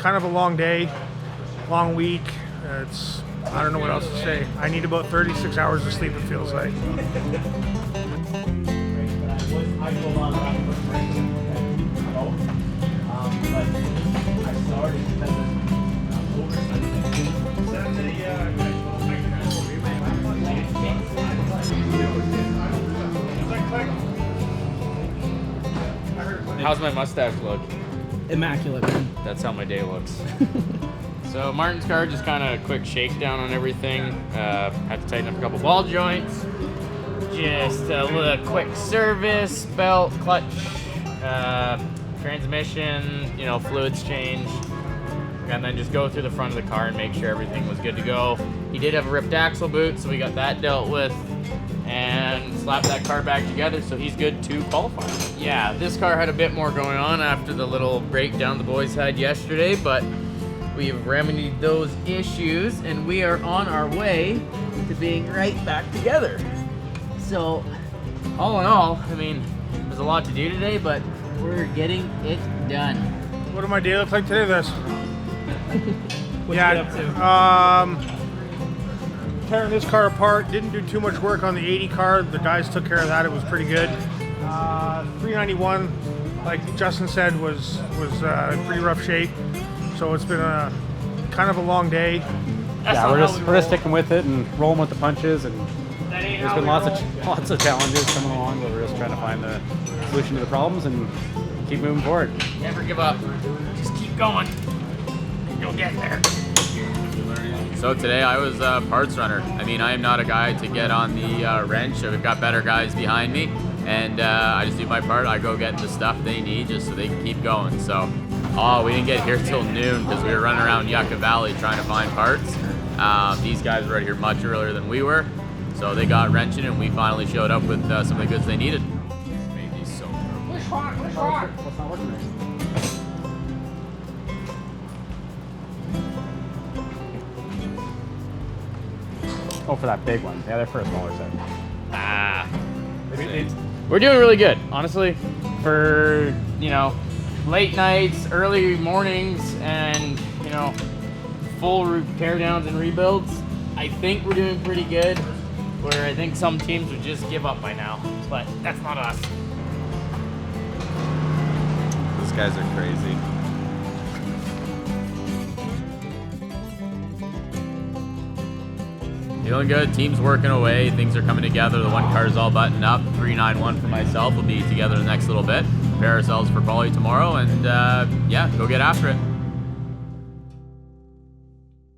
kind of a long day, long week. I don't know what else to say. I need about 36 hours of sleep, it feels like. How's my mustache look? Immaculate, man. That's how my day looks. So Martin's car, just kind of a quick shakedown on everything. Had to tighten up a couple ball joints. Just a little quick service, belt, clutch, transmission, fluids change. And then just go through the front of the car and make sure everything was good to go. He did have a ripped axle boot, so we got that dealt with. And slapped that car back together, so he's good to qualify. Yeah, this car had a bit more going on after the little breakdown the boys had yesterday, but we've remedied those issues, and we are on our way to being right back together. So, all in all, I mean, there's a lot to do today, but we're getting it done. What did my day look like today, this? What you get up to? Tearing this car apart, didn't do too much work on the 80 car. The guys took care of that, it was pretty good. 391, like Justin said, was in pretty rough shape. So it's been a kind of a long day. Yeah, we're just sticking with it and rolling with the punches, and there's been lots of challenges coming along, but we're just trying to find the solution to the problems and keep moving forward. Never give up. Just keep going. You'll get there. So today I was a parts runner. I mean, I am not a guy to get on the wrench. I've got better guys behind me, and I just do my part. I go get the stuff they need just so they can keep going. So, we didn't get here till noon because we were running around Yucca Valley trying to find parts. These guys were out here much earlier than we were, so they got wrenching, and we finally showed up with some of the goods they needed. Made these so What's not working there? Oh, for that big one. Yeah, they're for a smaller set. We're doing really good, honestly. For, late nights, early mornings, and, full tear downs and rebuilds, I think we're doing pretty good. Where I think some teams would just give up by now, but that's not us. These guys are crazy. Feeling good, team's working away, things are coming together, the one car's all buttoned up, 391 for myself, we'll be together the next little bit, prepare ourselves for quali tomorrow, and go get after it.